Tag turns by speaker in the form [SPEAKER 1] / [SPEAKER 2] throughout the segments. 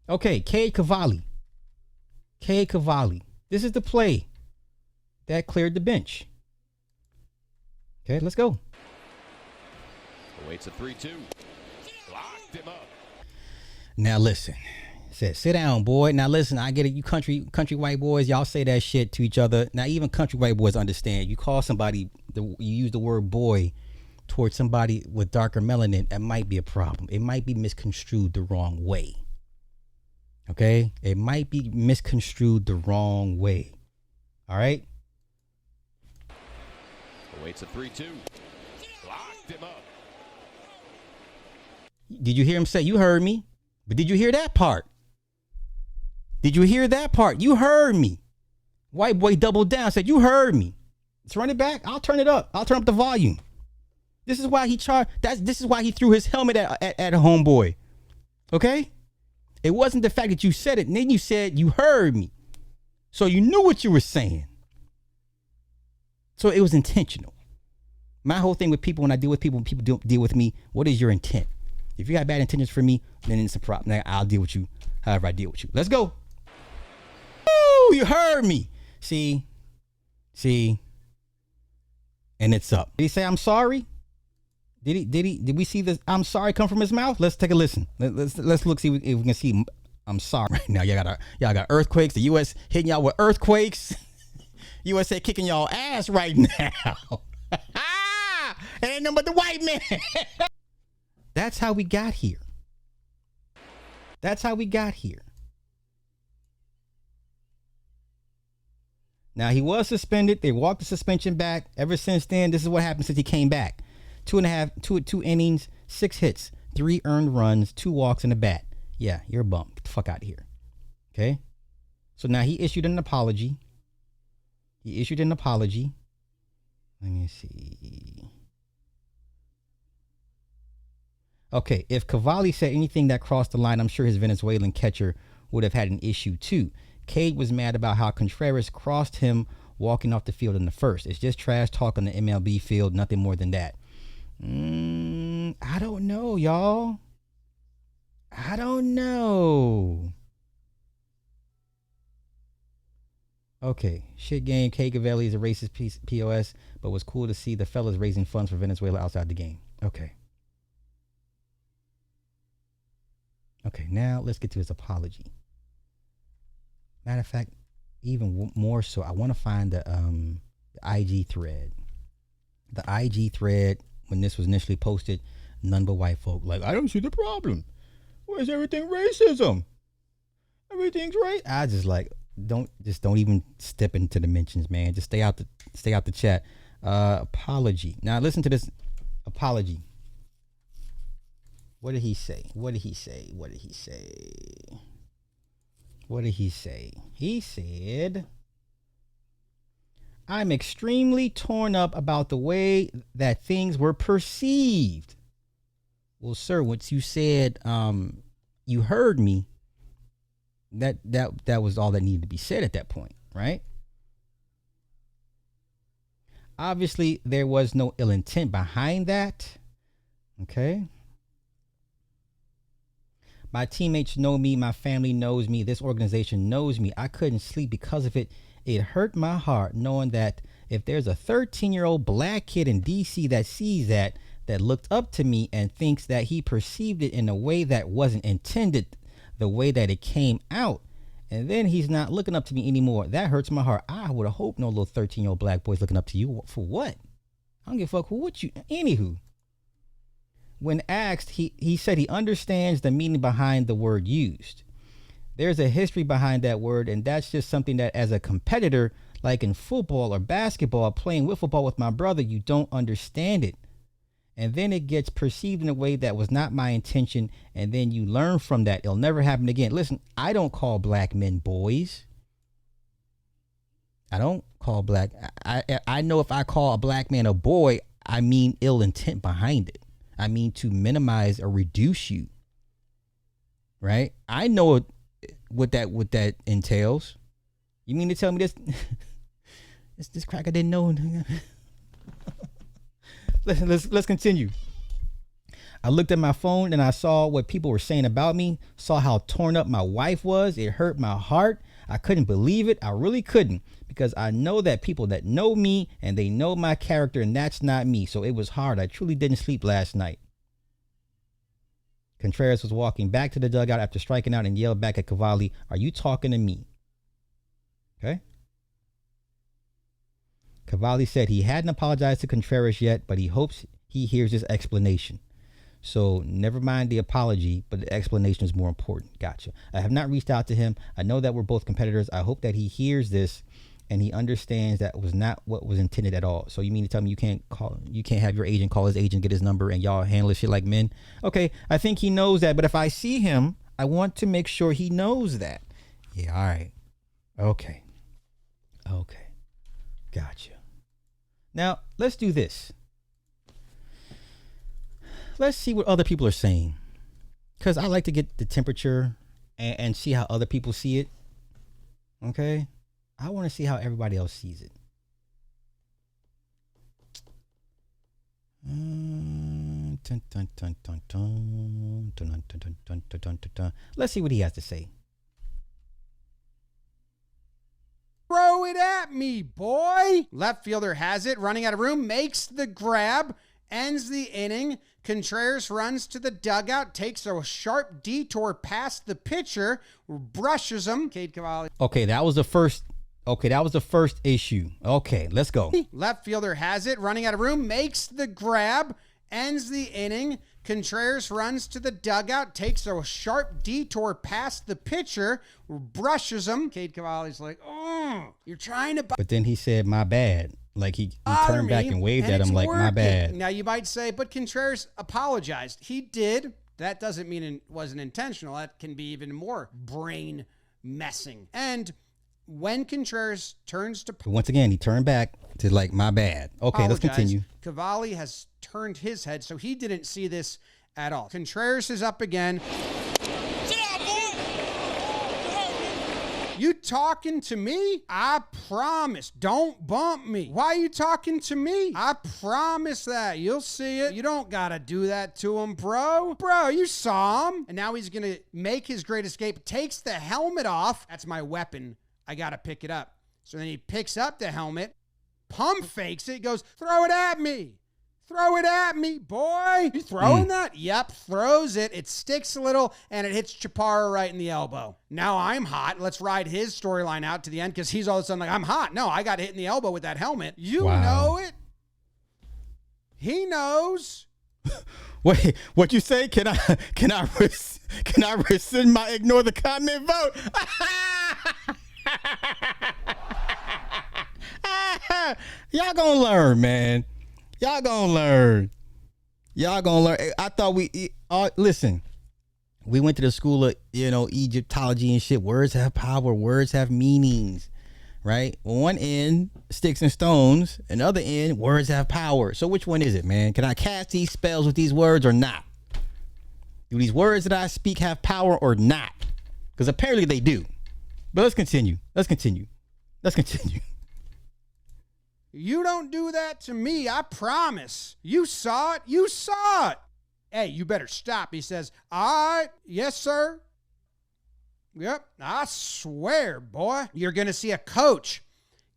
[SPEAKER 1] Okay, Cade Cavalli. Cade Cavalli. This is the play that cleared the bench. Okay, let's go.
[SPEAKER 2] Awaits a 3-2. Locked him up.
[SPEAKER 1] Now listen. Said, sit down, boy. Now listen, I get it. You country white boys, y'all say that shit to each other. Now even country white boys understand. You call somebody, you use the word boy towards somebody with darker melanin, that might be a problem. It might be misconstrued the wrong way. Okay? It might be misconstrued the wrong way. All right?
[SPEAKER 2] Awaits a 3-2. Locked him up.
[SPEAKER 1] Did you hear him say, you heard me? But did you hear that part? Did you hear that part? You heard me. White boy doubled down, said, you heard me. Let's run it back. I'll turn it up. I'll turn up the volume. This is why he charged. This is why he threw his helmet at a homeboy. Okay? It wasn't the fact that you said it, and then you said you heard me. So you knew what you were saying. So it was intentional. My whole thing with people, when I deal with people, when people deal with me, what is your intent? If you got bad intentions for me, then it's a problem. Now I'll deal with you however I deal with you. Let's go. Oh, you heard me. See, and it's up. Did he say I'm sorry? Did we see this I'm sorry come from his mouth? Let's take a listen. Let's look, see if we can see I'm sorry right now. Y'all got earthquakes. The US hitting y'all with earthquakes. USA kicking y'all ass right now. Ain't nothing but the white man. That's how we got here. That's how we got here. Now, he was suspended. They walked the suspension back. Ever since then, this is what happened since he came back. 2 innings, 6 hits, 3 earned runs, 2 walks and a bat. Yeah, you're a bum. Get the fuck out of here. Okay? So now he issued an apology. Let me see. Okay, if Cavalli said anything that crossed the line, I'm sure his Venezuelan catcher would have had an issue too. Cade was mad about how Contreras crossed him walking off the field in the first. It's just trash talk on the MLB field, nothing more than that. I don't know, y'all. I don't know. Okay, shit game. Cade Cavalli is a racist POS, but was cool to see the fellas raising funds for Venezuela outside the game. Okay. Okay, now let's get to his apology. Matter of fact, even more so, I want to find the IG thread. The IG thread, when this was initially posted, none but white folk. Like, I don't see the problem. Where's everything racism? Everything's right. I just like, don't even step into the mentions, man. Just stay out the chat. Apology. Now listen to this apology. What did he say? He said, I'm extremely torn up about the way that things were perceived. Well, sir, once you said you heard me, that was all that needed to be said at that point, right? Obviously, there was no ill intent behind that. Okay. My teammates know me. My family knows me. This organization knows me. I couldn't sleep because of it. It hurt my heart knowing that if there's a 13-year-old black kid in DC that sees that looked up to me and thinks that he perceived it in a way that wasn't intended, the way that it came out, and then he's not looking up to me anymore, that hurts my heart. I would have hoped no little 13-year-old black boy's looking up to you. For what? I don't give a fuck what you... Anywho. When asked, he said he understands the meaning behind the word used. There's a history behind that word, and that's just something that as a competitor, like in football or basketball, playing with football with my brother, you don't understand it. And then it gets perceived in a way that was not my intention, and then you learn from that. It'll never happen again. Listen, I don't call black men boys. I don't call black... I know if I call a black man a boy, I mean ill intent behind it. I mean to minimize or reduce you, right? I know what that entails. You mean to tell me this? this cracker didn't know. Listen, let's continue. I looked at my phone and I saw what people were saying about me, saw how torn up my wife was. It hurt my heart. I couldn't believe it. I really couldn't, because I know that people that know me and they know my character, and that's not me. So it was hard. I truly didn't sleep last night. Contreras was walking back to the dugout after striking out and yelled back at Cavalli, "Are you talking to me?" Okay. Cavalli said he hadn't apologized to Contreras yet, but he hopes he hears his explanation. So never mind the apology, but the explanation is more important. Gotcha. I have not reached out to him. I know that we're both competitors. I hope that he hears this and he understands that was not what was intended at all. So you mean to tell me you can't have your agent call his agent, get his number, and y'all handle this shit like men? Okay, I think he knows that, but if I see him, I want to make sure he knows that. Yeah, all right. Okay. Gotcha. Now, let's do this. Let's see what other people are saying, because I like to get the temperature and see how other people see it. Okay? I want to see how everybody else sees it. Let's see what he has to say.
[SPEAKER 3] Throw it at me, boy. Left fielder has it, running out of room, makes the grab, ends the inning. Contreras runs to the dugout, takes a sharp detour past the pitcher, brushes him. Cade Cavalli.
[SPEAKER 1] Okay, that was the first issue. Okay, let's go.
[SPEAKER 3] Left fielder has it, running out of room, makes the grab, ends the inning. Contreras runs to the dugout, takes a sharp detour past the pitcher, brushes him. Cade Cavalli's like, "Oh, you're trying to..."
[SPEAKER 1] But then he said, "My bad." Like he turned back and waved at him like, "My bad."
[SPEAKER 3] Now you might say, but Contreras apologized. He did. That doesn't mean it wasn't intentional. That can be even more brain messing. And when Contreras turns to...
[SPEAKER 1] Once again, he turned back to like, "My bad." Okay, let's continue.
[SPEAKER 3] Cavalli has turned his head, so he didn't see this at all. Contreras is up again. You talking to me? I promise. Don't bump me. Why are you talking to me? I promise that. You'll see it. You don't gotta do that to him, bro. Bro, you saw him. And now he's gonna make his great escape. Takes the helmet off. That's my weapon. I gotta pick it up. So then he picks up the helmet, pump fakes it, goes, "Throw it at me. Throw it at me, boy." You throwing that? Yep, throws it. It sticks a little, and it hits Chaparro right in the elbow. Now I'm hot. Let's ride his storyline out to the end, because he's all of a sudden like, "I'm hot." No, I got hit in the elbow with that helmet. You know it. He knows.
[SPEAKER 1] Wait, what you say? Can I rescind my ignore the comment vote? Y'all gonna learn, man. Y'all gonna learn. I thought listen, we went to the school of, Egyptology and shit. Words have power. Words have meanings, right? One end, sticks and stones, and the other end, words have power. So which one is it, man? Can I cast these spells with these words or not? Do these words that I speak have power or not? Because apparently they do. But let's continue.
[SPEAKER 3] You don't do that to me, I promise. You saw it. Hey, you better stop. He says, "All right, yes, sir. Yep, I swear, boy." You're going to see a coach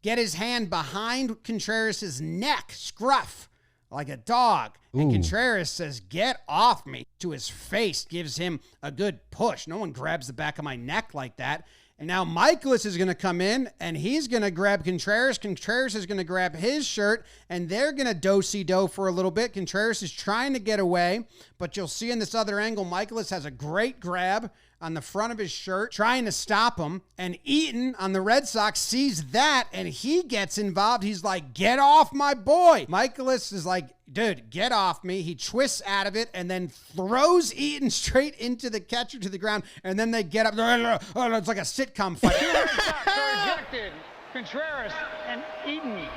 [SPEAKER 3] get his hand behind Contreras' neck, scruff, like a dog. And Contreras says, "Get off me," to his face, gives him a good push. No one grabs the back of my neck like that. And now Michaelis is going to come in, and he's going to grab Contreras. Contreras is going to grab his shirt, and they're going to do-si-do for a little bit. Contreras is trying to get away, but you'll see in this other angle, Michaelis has a great grab on the front of his shirt, trying to stop him. And Eaton on the Red Sox sees that, and he gets involved. He's like, "Get off my boy." Michaelis is like, "Dude, get off me." He twists out of it and then throws Eaton straight into the catcher to the ground, and then they get up. Oh, it's like a sitcom fight.
[SPEAKER 4] Two Red Sox are ejected. Contreras and Eaton.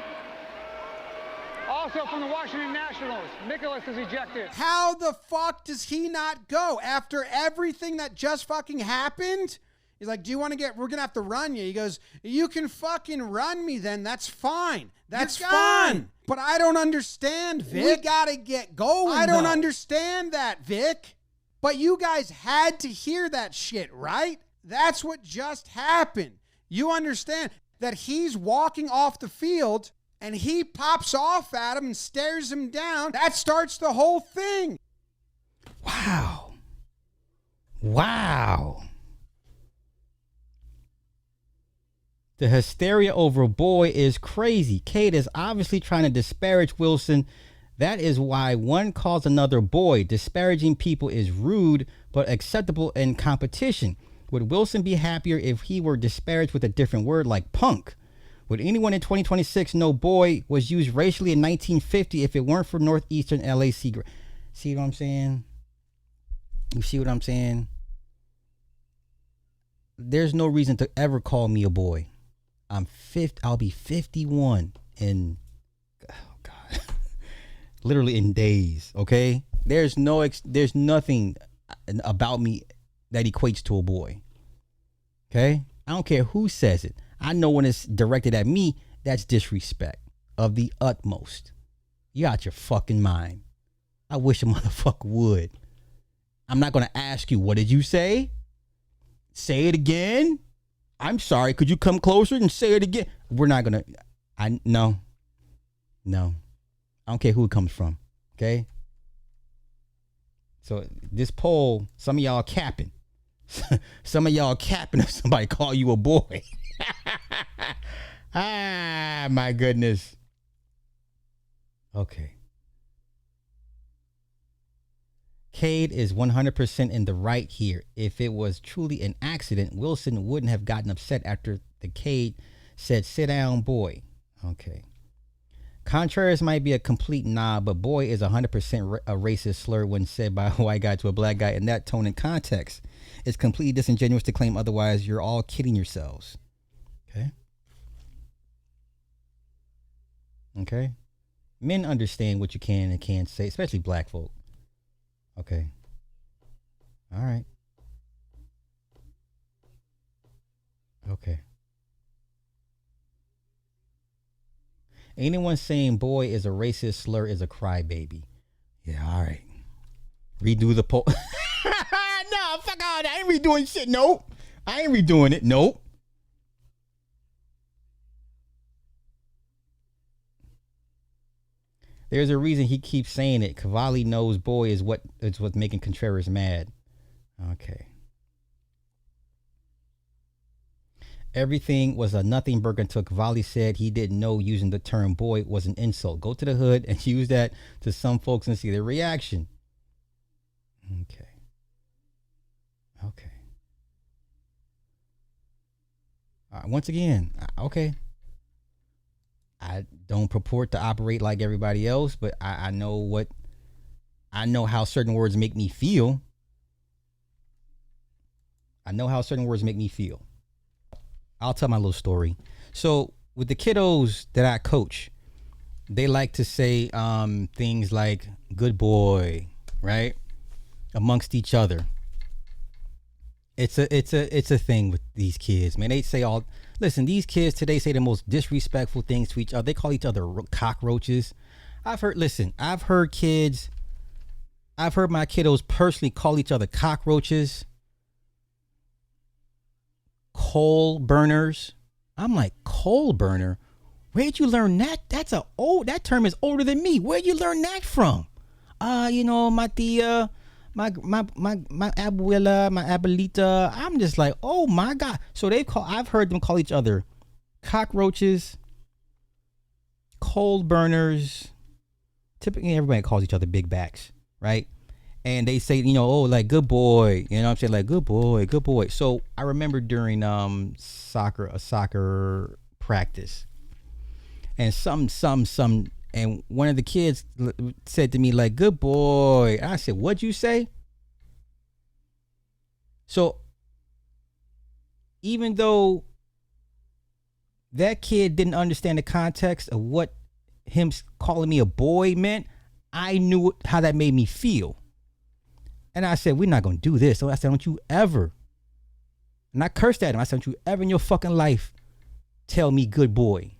[SPEAKER 4] Also from the Washington Nationals, Nicholas is ejected.
[SPEAKER 3] How the fuck does he not go after everything that just fucking happened? He's like, we're going to have to run you. He goes, you can fucking run me then. That's fine. That's fine. But I don't understand, Vic.
[SPEAKER 5] We got to get going,
[SPEAKER 3] I don't understand that, Vic. But you guys had to hear that shit, right? That's what just happened. You understand that he's walking off the field and he pops off at him and stares him down. That starts the whole thing.
[SPEAKER 1] Wow. The hysteria over boy is crazy. Cade is obviously trying to disparage Wilson. That is why one calls another boy. Disparaging people is rude, but acceptable in competition. Would Wilson be happier if he were disparaged with a different word like punk? Would anyone in 2026 know boy was used racially in 1950 if it weren't for Northeastern LAC? See what I'm saying? You see what I'm saying? There's no reason to ever call me a boy. I'll be 51 in, oh God, literally in days. Okay. There's nothing about me that equates to a boy. Okay. I don't care who says it. I know when it's directed at me, that's disrespect of the utmost. You out your fucking mind. I wish a motherfucker would. I'm not going to ask you, what did you say? Say it again. I'm sorry. Could you come closer and say it again? We're not going to. No. I don't care who it comes from. Okay. So this poll, some of y'all capping. Some of y'all capping if somebody call you a boy. Ah, my goodness. Okay. Cade is 100% in the right here. If it was truly an accident, Wilson wouldn't have gotten upset after the Cade said, sit down, boy. Okay. Contreras might be a complete knob, but boy is 100% a racist slur when said by a white guy to a black guy in that tone and context. It's completely disingenuous to claim otherwise. You're all kidding yourselves. Okay. Men understand what you can and can't say, especially black folk. Okay. All right. Okay. Anyone saying boy is a racist slur is a crybaby. Yeah, all right. Redo the poll. No, fuck all that. I ain't redoing shit. Nope. I ain't redoing it. Nope. There's a reason he keeps saying it. Cavalli knows boy is what's making Contreras mad. Okay. Everything was a nothing burger until Cavalli said he didn't know using the term boy was an insult. Go to the hood and use that to some folks and see their reaction. Okay. Once again, okay. I don't purport to operate like everybody else, but I know how certain words make me feel. I'll tell my little story. So with the kiddos that I coach, they like to say things like good boy, right? Amongst each other. It's a thing with these kids, man. They say listen, these kids today say the most disrespectful things to each other. They call each other cockroaches. I've heard my kiddos personally call each other cockroaches, coal burners. I'm like, coal burner? Where'd you learn that? That term is older than me. Where'd you learn that from? My tia, my abuela, my abuelita. I'm just like, oh my God. So I've heard them call each other cockroaches, coal burners. Typically everybody calls each other big backs, right? And they say, like good boy, you know what I'm saying? Like good boy. So I remember during a soccer practice, and and one of the kids said to me like, good boy. And I said, what'd you say? So even though that kid didn't understand the context of what him calling me a boy meant, I knew how that made me feel. And I said, we're not going to do this. So I said, don't you ever And I cursed at him. I said, don't you ever in your fucking life tell me good boy.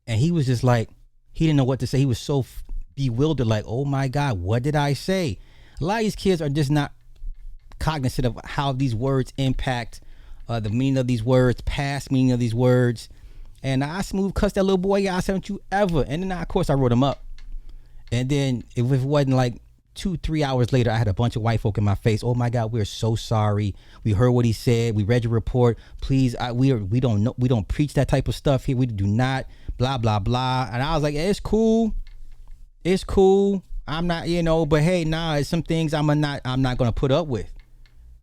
[SPEAKER 1] And he was just like, he didn't know what to say. He was so bewildered, like, oh my God, what did I say? A lot of these kids are just not cognizant of how these words impact the meaning of these words, past meaning of these words. And I smooth cussed that little boy out. I said, don't you ever. And then, of course, I wrote him up. And then if it wasn't like 2-3 hours later, I had a bunch of white folk in my face. Oh my God, we're so sorry. We heard what he said. We read your report. Please, we don't preach that type of stuff here. We do not, blah, blah, blah. And I was like, it's cool. It's cool. I'm not, but hey, it's some things I'm not gonna put up with.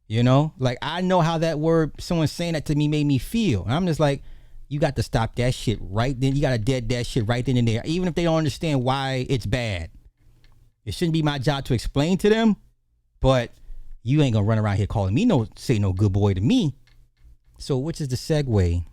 [SPEAKER 1] Like I know how that word, someone saying that to me made me feel. And I'm just like, you got to stop that shit right then. You got to dead that shit right then and there. Even if they don't understand why it's bad. It shouldn't be my job to explain to them, but you ain't gonna run around here calling me say no good boy to me. So which is the segue